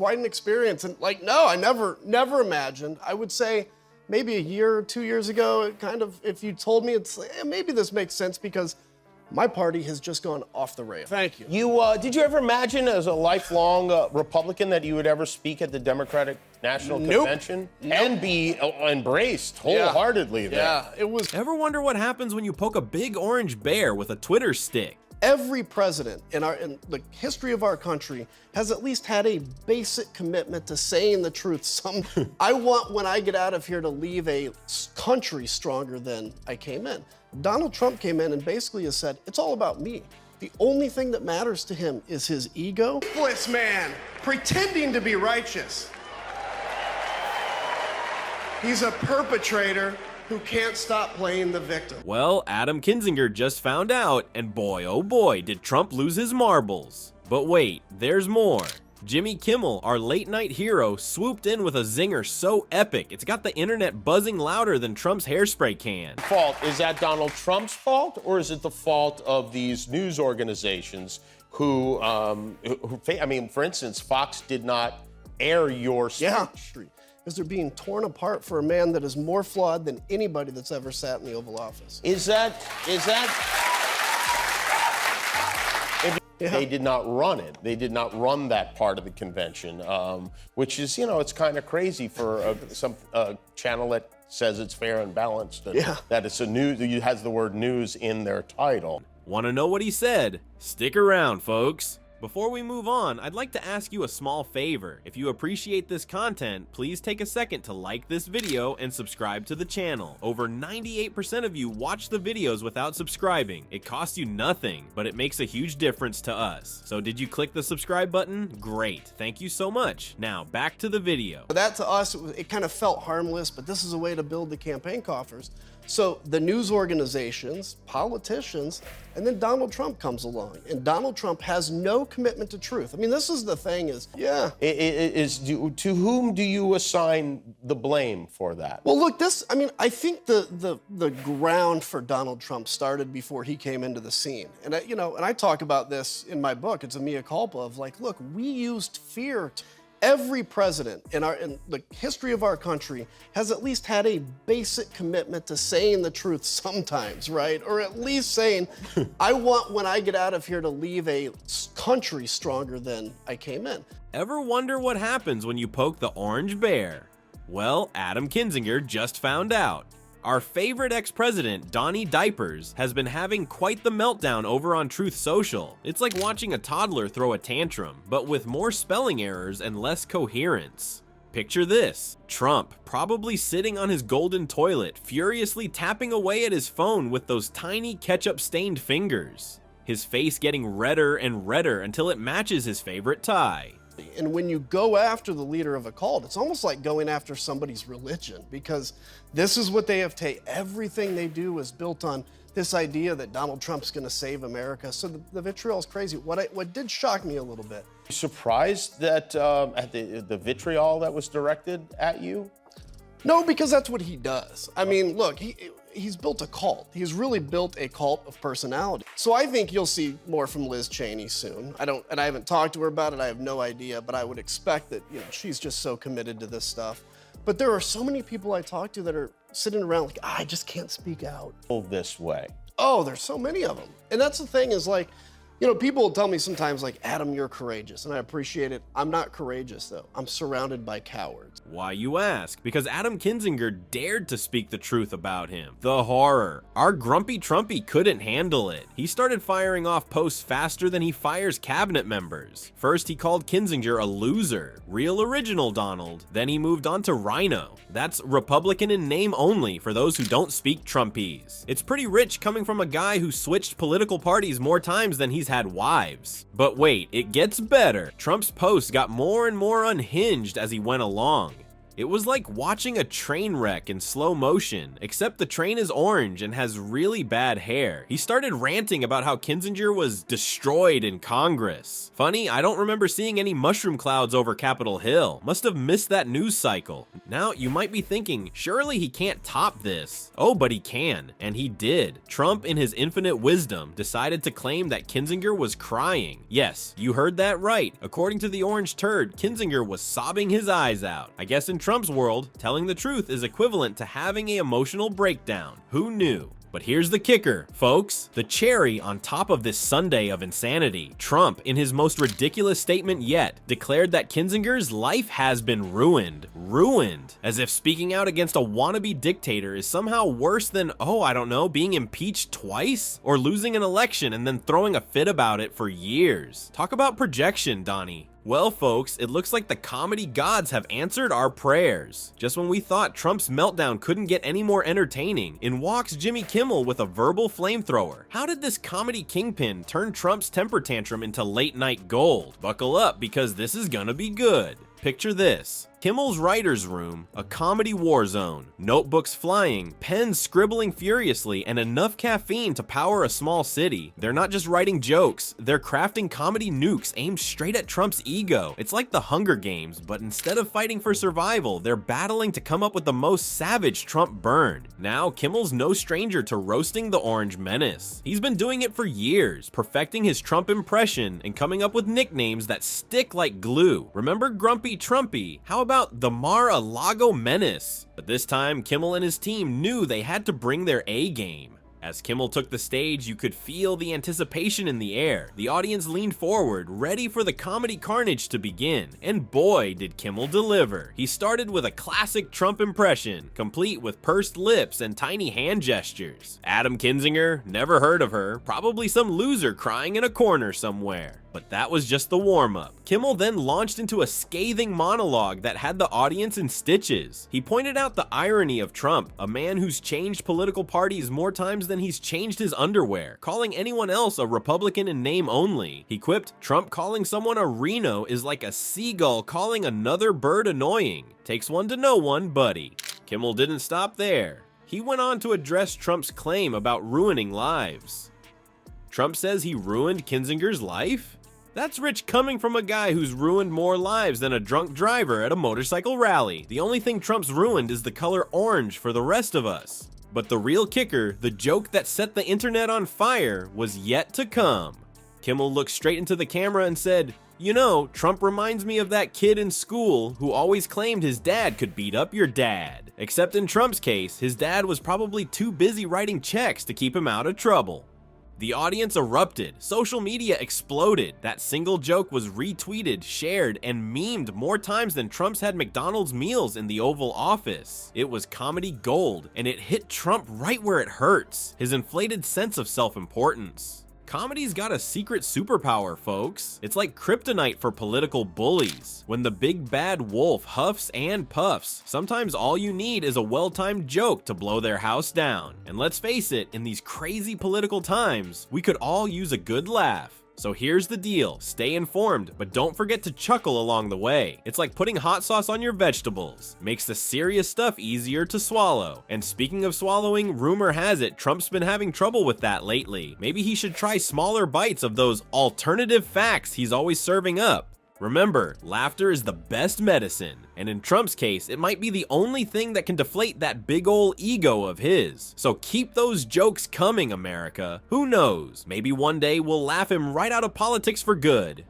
quite an experience. And like, no, I never imagined. I would say maybe a year or 2 years ago, it kind of, if you told me, it's maybe this makes sense because my party has just gone off the rail. Thank you. Did you ever imagine as a lifelong Republican that you would ever speak at the Democratic National Convention and be embraced wholeheartedly there? Yeah, it was. Ever wonder what happens when you poke a big orange bear with a Twitter stick? Every president in the history of our country has at least had a basic commitment to saying the truth. I want, when I get out of here, to leave a country stronger than I came in. Donald Trump came in and basically has said, it's all about me. The only thing that matters to him is his ego. This man pretending to be righteous. He's a perpetrator who can't stop playing the victim. Well, Adam Kinzinger just found out, and boy oh boy did Trump lose his marbles. But wait, there's more. Jimmy Kimmel, our late night hero, swooped in with a zinger so epic it's got the internet buzzing louder than Trump's hairspray can. Is that Donald Trump's fault, or is it the fault of these news organizations who I mean, for instance, Fox did not air your speech? Yeah, because they're being torn apart for a man that is more flawed than anybody that's ever sat in the Oval Office. Is that? They did not run it. They did not run that part of the convention, which is, it's kind of crazy for some channel that says it's fair and balanced, and that it's it has the word news in their title. Want to know what he said? Stick around, folks. Before we move on, I'd like to ask you a small favor. If you appreciate this content, please take a second to like this video and subscribe to the channel. Over 98% of you watch the videos without subscribing. It costs you nothing, but it makes a huge difference to us. So did you click the subscribe button? Great, thank you so much. Now back to the video. That to us, it kind of felt harmless, but this is a way to build the campaign coffers. So the news organizations, politicians, and then Donald Trump comes along. And Donald Trump has no commitment to truth. I mean, this is the thing is, to whom do you assign the blame for that? Well, look, I think the ground for Donald Trump started before he came into the scene. And I talk about this in my book. It's a mea culpa of like, look, we used fear Every president in the history of our country has at least had a basic commitment to saying the truth sometimes, right? Or at least saying, I want, when I get out of here, to leave a country stronger than I came in. Ever wonder what happens when you poke the orange bear? Well, Adam Kinzinger just found out. Our favorite ex-president, Donnie Diapers, has been having quite the meltdown over on Truth Social. It's like watching a toddler throw a tantrum, but with more spelling errors and less coherence. Picture this: Trump probably sitting on his golden toilet, furiously tapping away at his phone with those tiny ketchup-stained fingers. His face getting redder and redder until it matches his favorite tie. And when you go after the leader of a cult, it's almost like going after somebody's religion, because this is what they have taken. Everything they do is built on this idea that Donald Trump's going to save America. So the vitriol is crazy. What did shock me a little bit. Surprised that at the vitriol that was directed at you? No, because that's what he does. I mean, look, he's built a cult. He's really built a cult of personality. So I think you'll see more from Liz Cheney soon. I haven't talked to her about it. I have no idea, but I would expect that, she's just so committed to this stuff. But there are so many people I talk to that are sitting around like, I just can't speak out. This way. Oh, there's so many of them. And that's the thing is like, people will tell me sometimes like, Adam, you're courageous, and I appreciate it. I'm not courageous though. I'm surrounded by cowards. Why, you ask? Because Adam Kinzinger dared to speak the truth about him. The horror. Our grumpy Trumpy couldn't handle it. He started firing off posts faster than he fires cabinet members. First, he called Kinzinger a loser. Real original Donald. Then he moved on to Rhino. That's Republican in name only for those who don't speak Trumpese. It's pretty rich coming from a guy who switched political parties more times than he's had wives. But wait, it gets better. Trump's posts got more and more unhinged as he went along. It was like watching a train wreck in slow motion, except the train is orange and has really bad hair. He started ranting about how Kinzinger was destroyed in Congress. Funny, I don't remember seeing any mushroom clouds over Capitol Hill. Must have missed that news cycle. Now, you might be thinking, surely he can't top this. Oh, but he can, and he did. Trump, in his infinite wisdom, decided to claim that Kinzinger was crying. Yes, you heard that right. According to the orange turd, Kinzinger was sobbing his eyes out. I guess in Trump's world, telling the truth is equivalent to having an emotional breakdown. Who knew? But here's the kicker, folks. The cherry on top of this sundae of insanity. Trump, in his most ridiculous statement yet, declared that Kinzinger's life has been ruined. Ruined. As if speaking out against a wannabe dictator is somehow worse than, oh, I don't know, being impeached twice? Or losing an election and then throwing a fit about it for years. Talk about projection, Donnie. Well, folks, it looks like the comedy gods have answered our prayers. Just when we thought Trump's meltdown couldn't get any more entertaining, in walks Jimmy Kimmel with a verbal flamethrower. How did this comedy kingpin turn Trump's temper tantrum into late night gold? Buckle up, because this is gonna be good. Picture this. Kimmel's writer's room, a comedy war zone, notebooks flying, pens scribbling furiously, and enough caffeine to power a small city. They're not just writing jokes, they're crafting comedy nukes aimed straight at Trump's ego. It's like the Hunger Games, but instead of fighting for survival, they're battling to come up with the most savage Trump burn. Now, Kimmel's no stranger to roasting the Orange Menace. He's been doing it for years, perfecting his Trump impression and coming up with nicknames that stick like glue. Remember Grumpy Trumpy? How about the Mar-a-Lago Menace? But this time, Kimmel and his team knew they had to bring their A game. As Kimmel took the stage, you could feel the anticipation in the air. The audience leaned forward, ready for the comedy carnage to begin. And boy, did Kimmel deliver. He started with a classic Trump impression, complete with pursed lips and tiny hand gestures. Adam Kinzinger, never heard of her, probably some loser crying in a corner somewhere. But that was just the warm-up. Kimmel then launched into a scathing monologue that had the audience in stitches. He pointed out the irony of Trump, a man who's changed political parties more times than he's changed his underwear, calling anyone else a Republican in name only. He quipped, Trump calling someone a Reno is like a seagull calling another bird annoying. Takes one to know one, buddy. Kimmel didn't stop there. He went on to address Trump's claim about ruining lives. Trump says he ruined Kinzinger's life? That's rich coming from a guy who's ruined more lives than a drunk driver at a motorcycle rally. The only thing Trump's ruined is the color orange for the rest of us. But the real kicker, the joke that set the internet on fire, was yet to come. Kimmel looked straight into the camera and said, you know, Trump reminds me of that kid in school who always claimed his dad could beat up your dad. Except in Trump's case, his dad was probably too busy writing checks to keep him out of trouble. The audience erupted, social media exploded. That single joke was retweeted, shared, and memed more times than Trump's had McDonald's meals in the Oval Office. It was comedy gold, and it hit Trump right where it hurts, his inflated sense of self-importance. Comedy's got a secret superpower, folks. It's like kryptonite for political bullies. When the big bad wolf huffs and puffs, sometimes all you need is a well-timed joke to blow their house down. And let's face it, in these crazy political times, we could all use a good laugh. So here's the deal, stay informed, but don't forget to chuckle along the way. It's like putting hot sauce on your vegetables. Makes the serious stuff easier to swallow. And speaking of swallowing, rumor has it Trump's been having trouble with that lately. Maybe he should try smaller bites of those alternative facts he's always serving up. Remember, laughter is the best medicine, and in Trump's case, it might be the only thing that can deflate that big ol' ego of his. So keep those jokes coming, America. Who knows, maybe one day we'll laugh him right out of politics for good.